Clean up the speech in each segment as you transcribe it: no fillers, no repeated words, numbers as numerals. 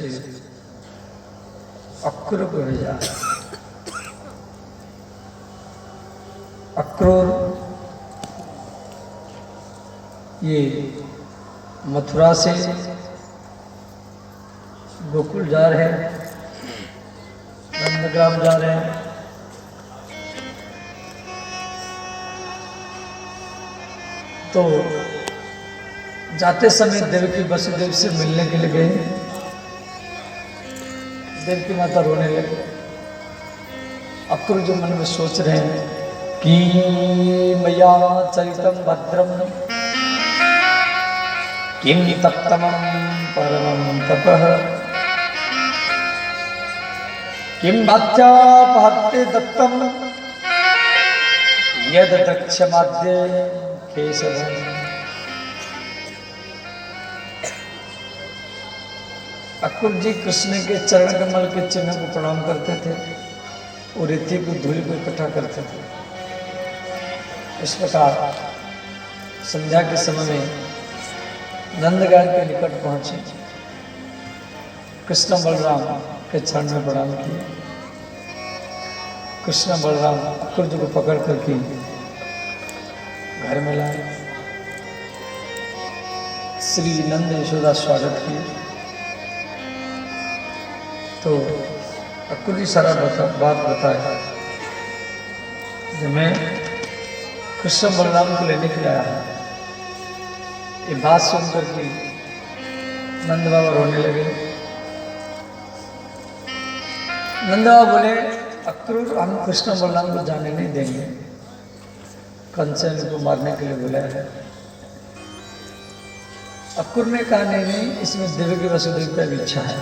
से अक्रूर को भेजा। अक्रूर ये मथुरा से गोकुल जा रहे हैं, नंदग्राम जा रहे हैं। तो जाते समय देवकी वसुदेव से मिलने के लिए गए। देवकी माता रोने लगे। अक्रूर जो मन में सोच रहे हैं कि मया चरितम भद्रम किम तप्तमं परमं तपः किम वाच्यापहत्ते दत्तम यद दक्षमाद्य केशवम्। अक्रूर जी कृष्ण के चरण कमल के चिन्ह को प्रणाम करते थे और रिद्धि को धूल को इकट्ठा करते थे। इस प्रकार संध्या के समय में नंदगान के निकट पहुंचे, कृष्ण बलराम के चरण में प्रणाम किए। कृष्ण बलराम अक्रूर जी को पकड़ करके घर में लाए। श्री नंद यशोदा स्वागत किए। तो अक्रूर जी सारा बात बताया। जब मैं कृष्ण बलराम को लेने के लिए आया, ये बात सुनकर के नंद बाबा रोने लगे। नंद बाबा बोले, अक्रूर हम कृष्ण बलराम को जाने नहीं देंगे, कंस ने इनको मारने के लिए बुलाया है। अक्रूर ने कहा नहीं, इसमें देवकी वसुदेव की भी इच्छा है।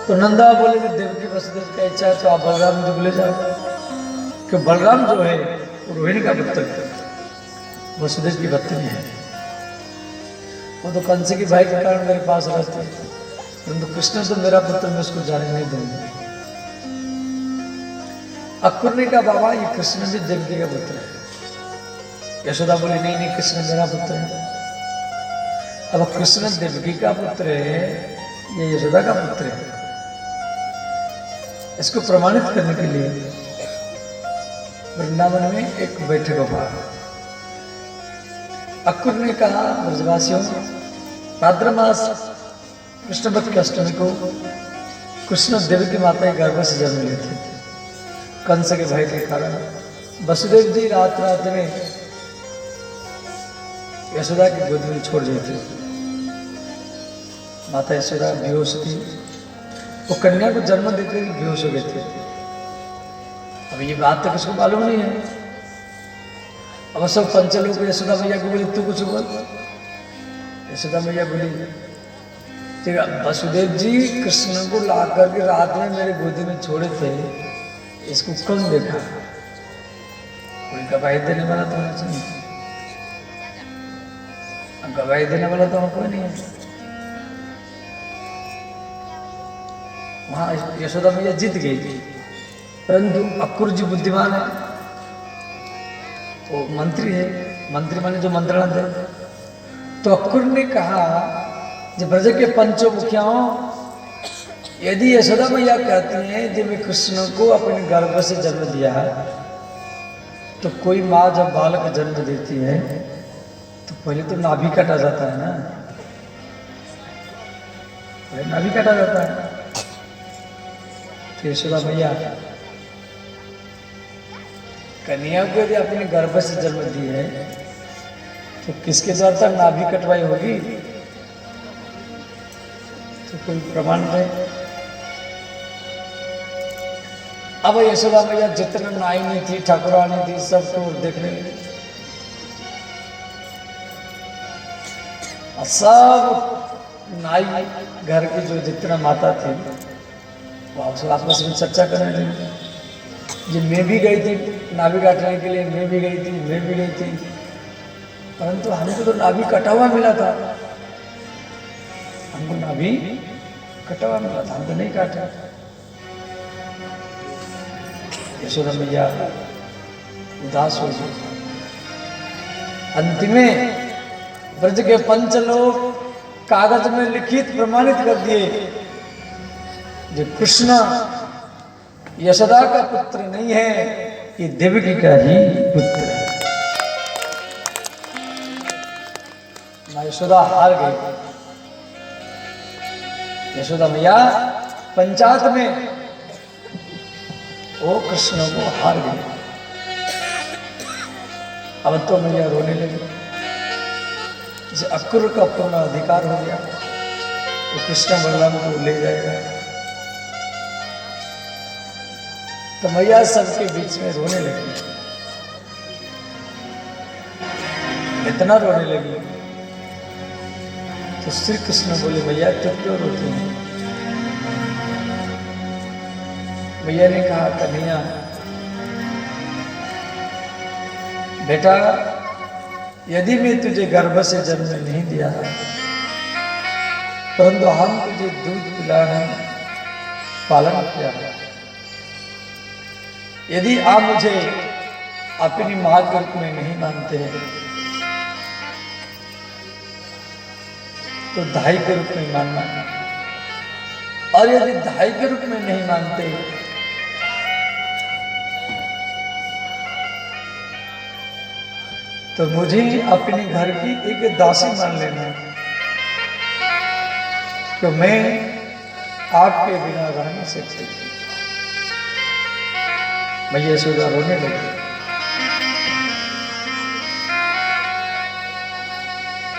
तो नंदा बोले कि देवकी वसुदेव का इच्छा है तो आप बलराम जी को ले जाओ, कि बलराम जो है वो रोहिणी का पुत्र वसुदेव की पत्नी है। वो तो कंस की भाई के कारण मेरे पास रहते हैं, परंतु कृष्ण तो मेरा पुत्र, मैं उसको जाने नहीं दूंगा। अक्रूर ने कहा बाबा ये कृष्ण भी देवकी का पुत्र है। यशोदा बोली नहीं नहीं, कृष्ण मेरा पुत्र है। अब कृष्ण देवकी का पुत्र है, ये यशोदा का पुत्र है। इसको प्रमाणित करने के लिए वृंदावन में एक बैठक हुआ। अक्रूर ने कहा ब्रजवासियों, भाद्रमास कृष्ण पक्ष की अष्टमी को कृष्ण देवकी माता के गर्भ से जन्म लिए थे। कंस के भय के कारण वसुदेव जी रात रात में यशोदा की गोद में छोड़ दिए थे। माता यशोदा बेहोश थी, वो कन्या को जन्म देते ही बेहोश हो गए थे। अब ये बात तो किसको मालूम नहीं है। अब सब पंचलों को यशोदा मैया को बोली तू कुछ बोल। यशोदा मैया बोली ठीक है, वसुदेव जी कृष्ण को ला करके रात में मेरे गोदी में छोड़े थे, इसको कौन देखा? कोई गवाही देने वाला तो होना चाहिए। गवाही देने वाला तो कोई नहीं है। वहां यशोदा मैया जीत गई थी, परंतु अक्रूर जी बुद्धिमान है, वो मंत्री है, मंत्री माने जो मंत्रणा दे। तो अक्रूर ने कहा जब ब्रज के पंचों मुखियाओं, यदि यशोदा मैया कहती हैं जब मैं कृष्ण को अपने गर्भ से जन्म दिया है, तो कोई माँ जब बालक जन्म देती है तो पहले तो नाभि काटा जाता है ना, पहले नाभि काटा जाता है। तो यशोदा मैया कन्या को यदि अपने गर्भ से जन्म दी है तो किसके द्वारा तक नाभि कटवाई होगी? तो कोई प्रमाण नहीं। अब यशोदा मैया जितना नाइनी थी, ठाकुरानी थी, सबको देखने लगी। सब नाई घर की जो जितना माता थी वो आपस में चर्चा करने लगी। जी मैं भी गई थी नाभि काटने के लिए, मैं भी गई थी, मैं भी गई थी, परंतु हमको तो नाभि कटा हुआ मिला था, हमको नाभि कटा हुआ मिला था, हम तो नहीं काटा। यशोदा मैया उदास हो गई। अंत में ब्रज के पंचलोक कागज में लिखित प्रमाणित कर दिए जो कृष्ण यशोदा का पुत्र नहीं है, ये देवकी का ही पुत्र है। मां यशोदा हार गई। यशोदा मैया पंचायत में वो कृष्ण को हार गई। अब तो मैया रोने लगी। जो अक्रूर का पूर्ण अधिकार हो गया तो कृष्ण बलराम को ले जाएगा। तो मैया सबके बीच में रोने लगी। इतना रोने लगी तो श्री कृष्ण बोले, मैया तुम क्यों रोती हैं? मैया ने कहा, कन्हैया बेटा, यदि मैं तुझे गर्भ से जन्म नहीं दिया परंतु हम तुझे दूध पिलाने पालन किया है, यदि आप मुझे अपनी मां के रूप में नहीं मानते हैं तो धाई के रूप में मानना, और यदि धाई के रूप में नहीं मानते तो मुझे अपने घर की एक दासी मान लेना, तो मैं आपके बिना रह नहीं सकती। मैया यशोदा रोने लगी।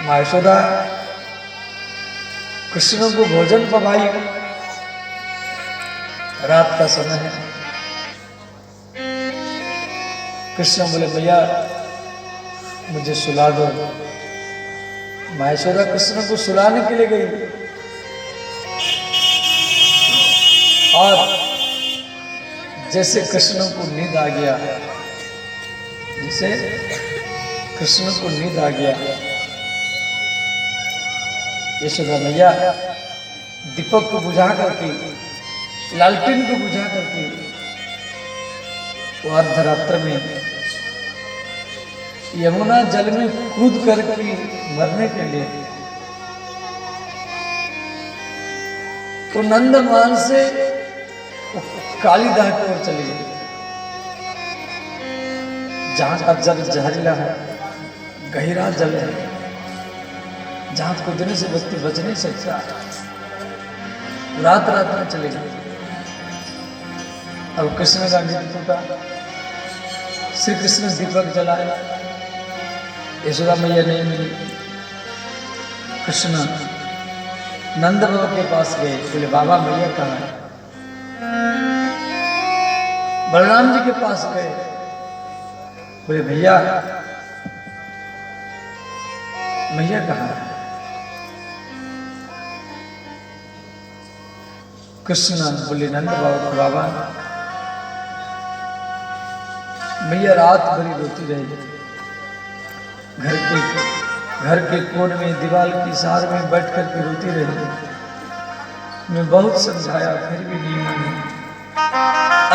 मां यशोदा कृष्ण को भोजन पवाई। रात का समय है। कृष्ण बोले, भैया मुझे सुला दो। मां यशोदा कृष्ण को सुलाने के लिए गई और जैसे कृष्ण को नींद आ गया, जैसे कृष्ण को नींद आ गया, यशोदा मैया दीपक को बुझा करके, लालटेन को बुझा करके वो अर्धरात्र में यमुना जल में कूद करके मरने के लिए तो नंदमान से कालीदाह की ओर चली गई, जहां का जल जहरीला है, गहरा जल है, जहां कूदने से व्यक्ति बच नहीं सकता। रात रात में चले गए। अब कृष्ण का नींद टूटा। श्री कृष्ण दीपक जलाया, यशोदा मैया नहीं मिली। कृष्ण नंद बाबा के पास गए। बोले, बाबा मैया कहाँ है? बलराम जी के पास गए। बोले, भैया मैया कहाँ है? कृष्ण बोले, नंद बाबा मैया रात भरी रोती रही। घर के कोने में दीवार की सार में बैठ कर के रोती रही। मैं बहुत समझाया फिर भी नहीं मानी।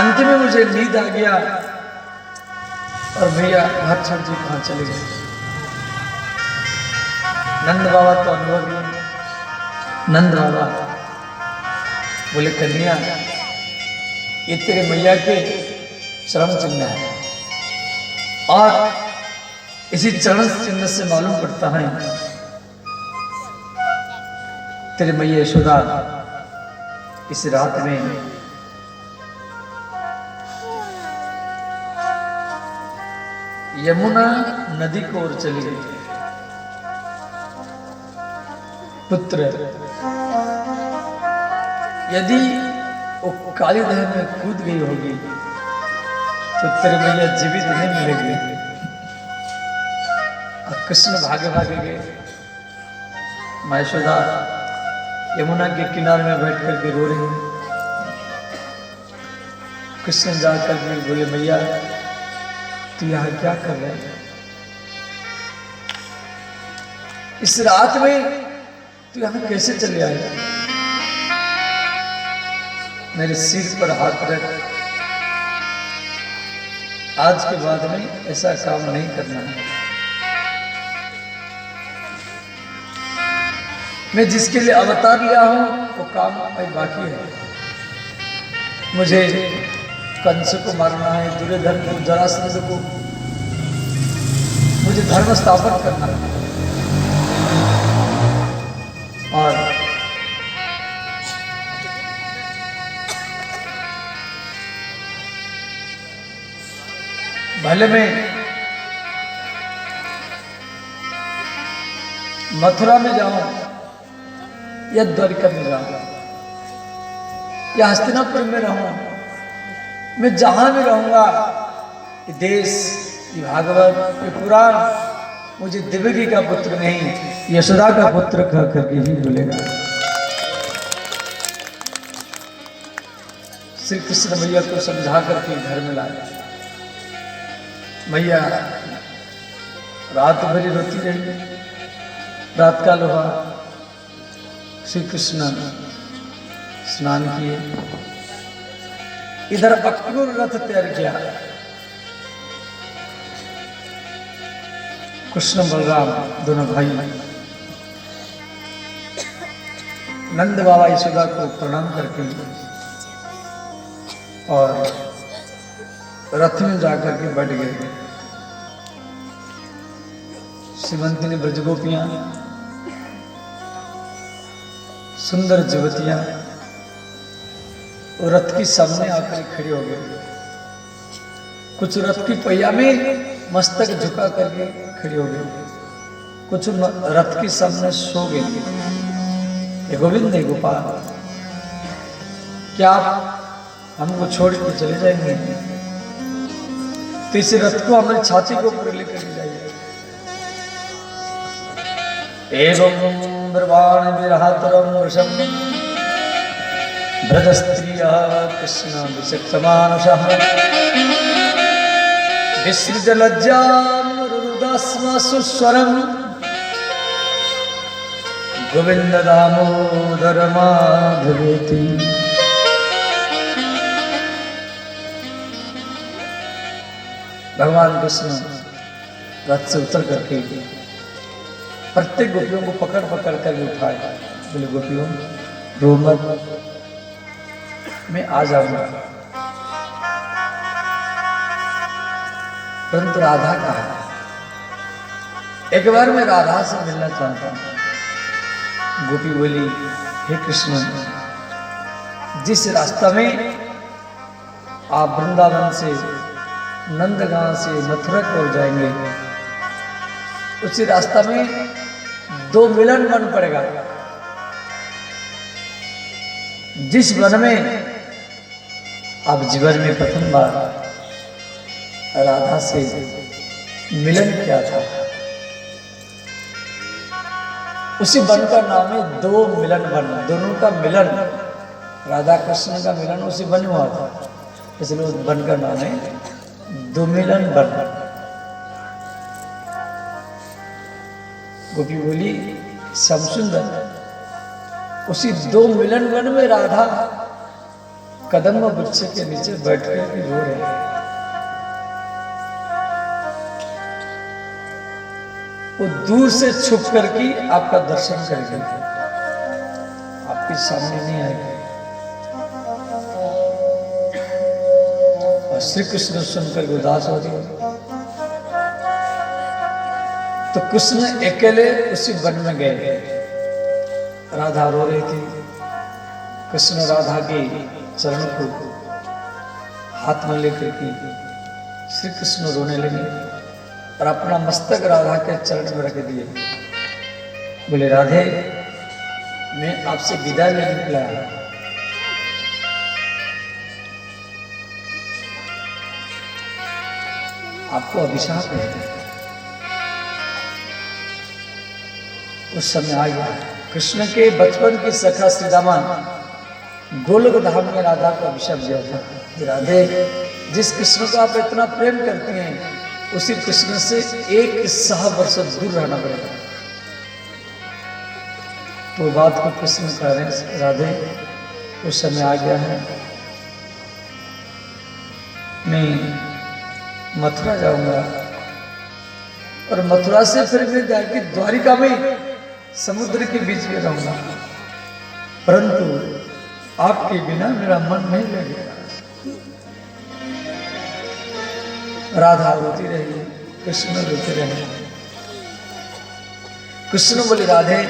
अंत में मुझे नींद आ गया और भैया घर छोड़ के कहाँ चले गए। नंद बाबा तो अनुभवी। नंद बाबा बोले, कन्या ये तेरे मैया के चरण चिन्ह है, और इसी चरण चिन्ह से मालूम पड़ता है तेरे मैया यशोदा इस रात में यमुना नदी को ओर चली गई। पुत्र यदि वो कालीदाह में कूद गई होगी तो तेरे मैया जीवित नहीं मिलेगी। कृष्ण भागे भागे गए। मां यशोदा यमुना के किनारे में बैठ करके रो रही है। कृष्ण जाकर के बोले, मैया तू यहाँ क्या कर रहे है? इस रात में तू यहाँ कैसे चले आए? मेरे सिर पर हाथ रख आज के बाद में ऐसा काम नहीं करना है। मैं जिसके लिए अवतार लिया हूं वो काम अभी बाकी है। मुझे कंस को मारना है, दुर्योधन को, जरासंध को, मुझे धर्म स्थापन करना है। और भले में मथुरा में जाऊं या द्वारिका में जाऊं या हस्तिनापुर में रहूं, मैं जहां भी रहूंगा, ये देश, ये भागवत, ये पुराण मुझे देवकी का पुत्र नहीं, यशोदा का पुत्र कह करके ही बोलेगा। श्री कृष्ण मैया को समझा करके घर में लाया। मैया रात भरी रोती रही। रात काल हुआ, श्री कृष्ण स्नान किए, इधर अक्रूर रथ तैयार किया। कृष्ण बलराम दोनों भाई नंद बाबा यशोदा को प्रणाम करके और रथ में जाकर के बैठ गए। श्रीमंती ने ब्रजगोपियां, सुंदर युवतियां और रथ के सामने आकर खड़ी हो गई। कुछ रथ की पहिया में मस्तक झुका करके खड़ी हो गई, कुछ रथ के सामने सो गई। ये गोविंद है, गोपाल, क्या आप हमको छोड़ के चले जाएंगे? तो इस रथ को हमारी छाती के ऊपर लेकर जाइए। एवं ब्रवाण विरहातरम वृषम ब्रजस्त्रिया कृष्ण विषक्तमानसः विसृज लज्जां रुरुदास्मासु स्वरं गोविंद दामोदर माधवेति। भगवान कृष्ण रथ से उतर करके प्रत्येक गोपियों को पकड़ पकड़ कर उठाए। बोले गोपियों रो मत, मैं आ जाऊंगा। परंतु राधा कहा, एक बार मैं राधा से मिलना चाहता हूं। गोपी बोली, हे कृष्ण, जिस रास्ता में आप वृंदावन से, नंदगांव से मथुरा को जाएंगे, उसी रास्ता में दो मिलन वन पड़ेगा। जिस वन में आप जीवन में प्रथम बार राधा से मिलन किया था, उसी वन का नाम है दो मिलन वन। दोनों का मिलन, राधा कृष्ण का मिलन उसी वन में हुआ था, इसलिए उस वन का नाम है दो मिलन वन। गोपी बोली, श्याम सुंदर, उसी दो मिलन वन में राधा कदम वृक्ष के नीचे बैठ कर रो रहे हैं। वो दूर से छुप करके आपका दर्शन करेगी, आपके सामने नहीं आएगी। और श्री कृष्ण सुनकर उदास हो गए। तो कृष्ण अकेले उसी वन में गए। राधा रो रही थी। कृष्ण राधा के चरण को हाथ में लेकर के श्री कृष्ण रोने लगे और अपना मस्तक राधा के चरण में रख दिए। बोले, राधे, मैं आपसे विदा लेने निकला, आपको अभिशाप है। उस समय आ गया। कृष्ण के बचपन की सखा श्रीदामा गोलोक धाम में राधा को अभिशाप दिया था। राधे, जिस कृष्ण को आप इतना प्रेम करती हैं, उसी कृष्ण से 1 वर्ष दूर रहना पड़ेगा। तो बात को कृष्ण कह रहे हैं, राधे, उस समय आ गया है, मैं मथुरा जाऊंगा और मथुरा से फिर मैं जाके द्वारिका में समुद्र के बीच में रहूंगा, परंतु आपके बिना मेरा मन नहीं लगेगा। राधा रोती रही, कृष्ण रोते रहे। कृष्ण बोले राधे